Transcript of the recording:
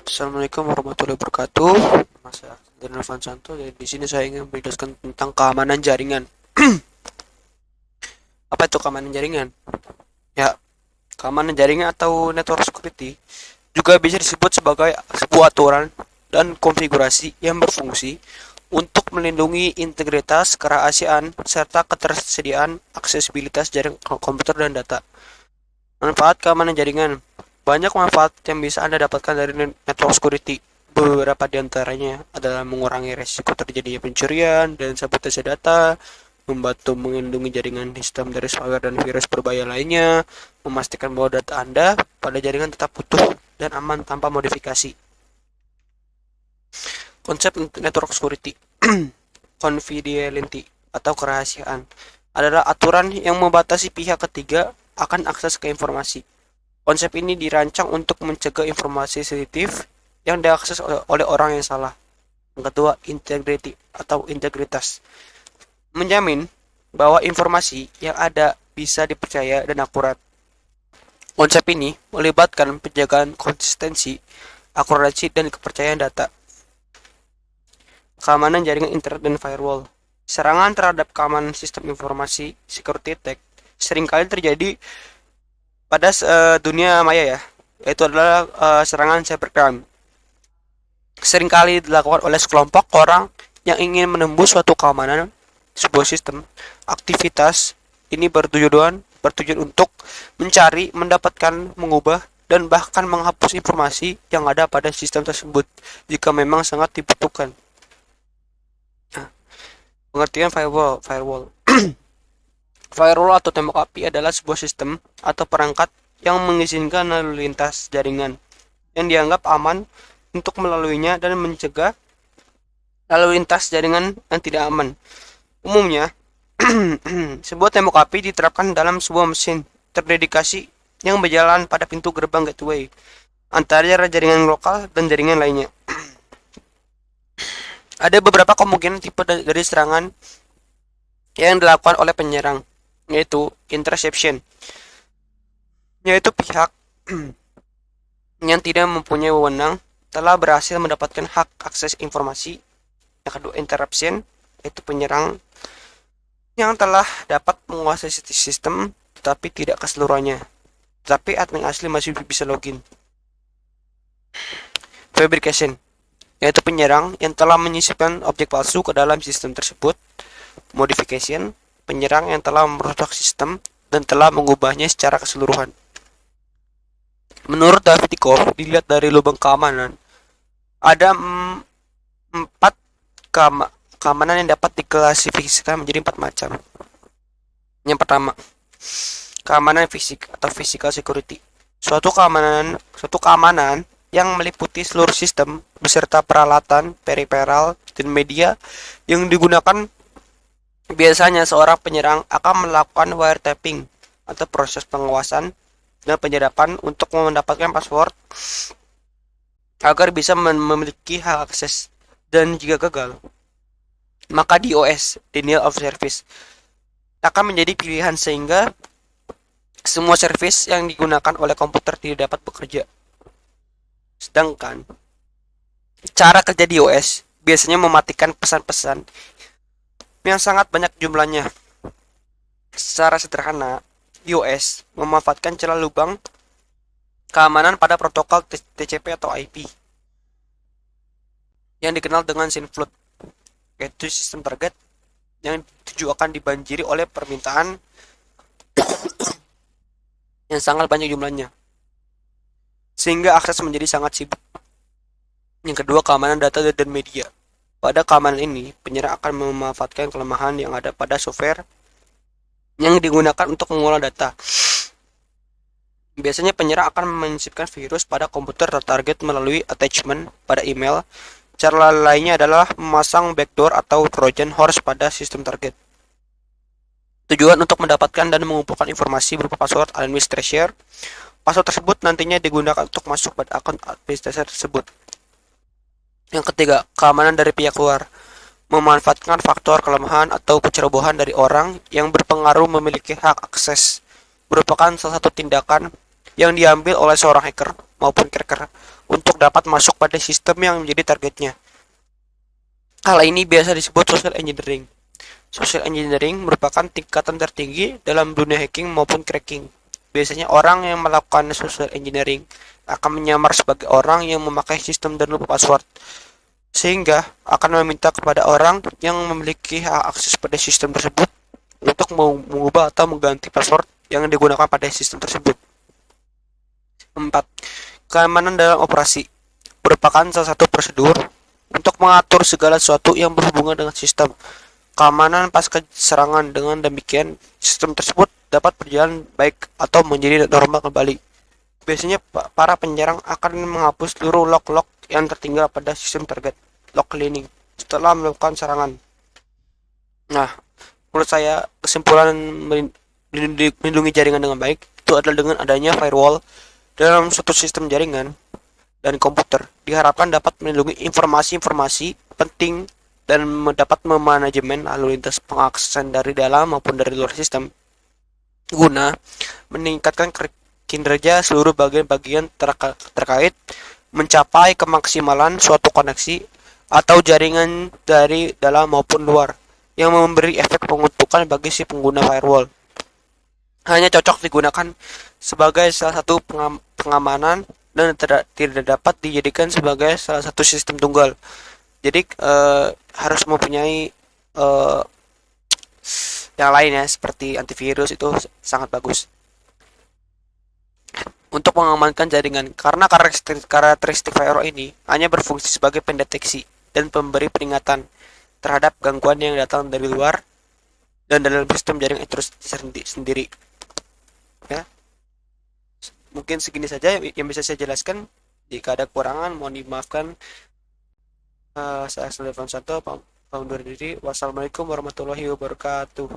Assalamualaikum warahmatullahi wabarakatuh. Nama saya Daniel Santo dan di sini saya ingin menjelaskan tentang keamanan jaringan. Apa itu keamanan jaringan? Ya, keamanan jaringan atau network security juga bisa disebut sebagai sebuah aturan dan konfigurasi yang berfungsi untuk melindungi integritas, kerahasiaan, serta ketersediaan aksesibilitas jaring komputer dan data. Manfaat keamanan jaringan. Banyak manfaat yang bisa Anda dapatkan dari network security. Beberapa di antaranya adalah mengurangi resiko terjadinya pencurian dan sabotase data, membantu melindungi jaringan sistem dari malware dan virus berbahaya lainnya, memastikan bahwa data Anda pada jaringan tetap utuh dan aman tanpa modifikasi. Konsep network security. Confidentiality atau kerahasiaan adalah aturan yang membatasi pihak ketiga akan akses ke informasi. Konsep ini dirancang untuk mencegah informasi sensitif yang diakses oleh orang yang salah. Yang kedua, integrity atau integritas. Menjamin bahwa informasi yang ada bisa dipercaya dan akurat. Konsep ini melibatkan penjagaan konsistensi, akurasi, dan kepercayaan data. Keamanan jaringan internet dan firewall. Serangan terhadap keamanan sistem informasi security attack seringkali terjadi pada dunia maya ya, yaitu adalah serangan cybercrime. Seringkali dilakukan oleh sekelompok orang yang ingin menembus suatu keamanan sebuah sistem. Aktivitas ini bertujuan untuk mencari, mendapatkan, mengubah, dan bahkan menghapus informasi yang ada pada sistem tersebut jika memang sangat dibutuhkan. Nah, pengertian firewall. Firewall atau tembok api adalah sebuah sistem atau perangkat yang mengizinkan lalu lintas jaringan yang dianggap aman untuk melaluinya dan mencegah lalu lintas jaringan yang tidak aman. Umumnya, sebuah tembok api diterapkan dalam sebuah mesin terdedikasi yang berjalan pada pintu gerbang gateway antara jaringan lokal dan jaringan lainnya. Ada beberapa kemungkinan tipe dari serangan yang dilakukan oleh penyerang, yaitu interception, yaitu pihak yang tidak mempunyai wewenang telah berhasil mendapatkan hak akses informasi. Yang kedua, interruption, yaitu penyerang yang telah dapat menguasai sistem tetapi tidak keseluruhannya, tetapi admin asli masih bisa login. Fabrication, yaitu penyerang yang telah menyisipkan objek palsu ke dalam sistem tersebut. Modification, penyerang yang telah merusak sistem dan telah mengubahnya secara keseluruhan. Menurut David Dikoff, dilihat dari lubang keamanan, ada 4 keamanan yang dapat diklasifikasikan menjadi 4 macam. Yang pertama, keamanan fisik atau physical security. Suatu keamanan yang meliputi seluruh sistem beserta peralatan, periferal, dan media yang digunakan. Biasanya seorang penyerang akan melakukan wiretapping atau proses pengawasan dan penyadapan untuk mendapatkan password agar bisa memiliki hak akses, dan jika gagal, maka DOS, Denial of Service, akan menjadi pilihan sehingga semua service yang digunakan oleh komputer tidak dapat bekerja. Sedangkan cara kerja DOS biasanya mematikan pesan-pesan yang sangat banyak jumlahnya. Secara sederhana, DOS memanfaatkan celah lubang keamanan pada protokol TCP atau IP yang dikenal dengan SYNFLOOD, yaitu sistem target yang akan dibanjiri oleh permintaan yang sangat banyak jumlahnya, sehingga akses menjadi sangat sibuk. Yang kedua, keamanan data dan media. Pada keamanan ini, penyerang akan memanfaatkan kelemahan yang ada pada software yang digunakan untuk mengolah data. Biasanya penyerang akan menyisipkan virus pada komputer target melalui attachment pada email. Cara lainnya adalah memasang backdoor atau Trojan horse pada sistem target. Tujuan untuk mendapatkan dan mengumpulkan informasi berupa password administrator. Password tersebut nantinya digunakan untuk masuk pada akun administrator tersebut. Yang ketiga, keamanan dari pihak luar. Memanfaatkan faktor kelemahan atau kecerobohan dari orang yang berpengaruh memiliki hak akses merupakan salah satu tindakan yang diambil oleh seorang hacker maupun cracker untuk dapat masuk pada sistem yang menjadi targetnya. Hal ini biasa disebut social engineering. Social engineering merupakan tingkatan tertinggi dalam dunia hacking maupun cracking. Biasanya orang yang melakukan social engineering akan menyamar sebagai orang yang memakai sistem dan lupa password, sehingga akan meminta kepada orang yang memiliki hak akses pada sistem tersebut untuk mengubah atau mengganti password yang digunakan pada sistem tersebut. 4. Keamanan dalam operasi merupakan salah satu prosedur untuk mengatur segala sesuatu yang berhubungan dengan sistem. Keamanan pasca serangan, dengan demikian sistem tersebut dapat berjalan baik atau menjadi normal kembali. Biasanya para penyerang akan menghapus seluruh log-log yang tertinggal pada sistem target, log cleaning, setelah melakukan serangan. Nah, menurut saya kesimpulan melindungi jaringan dengan baik itu adalah dengan adanya firewall dalam suatu sistem jaringan dan komputer, diharapkan dapat melindungi informasi-informasi penting dan dapat memanajemen lalu lintas pengaksesan dari dalam maupun dari luar sistem guna meningkatkan kinerja seluruh bagian-bagian terkait mencapai kemaksimalan suatu koneksi atau jaringan dari dalam maupun luar yang memberi efek pengutukan bagi si pengguna firewall. Hanya cocok digunakan sebagai salah satu pengamanan dan tidak dapat dijadikan sebagai salah satu sistem tunggal. Jadi harus mempunyai yang lain ya, seperti antivirus itu sangat bagus untuk mengamankan jaringan, karena karakteristik firewall ini hanya berfungsi sebagai pendeteksi dan pemberi peringatan terhadap gangguan yang datang dari luar dan dalam sistem jaringan itu sendiri. Ya, mungkin segini saja yang bisa saya jelaskan. Jika ada kekurangan mohon dimaafkan. Saya Sulaiman Santo, pamit undur diri. Wassalamualaikum warahmatullahi wabarakatuh.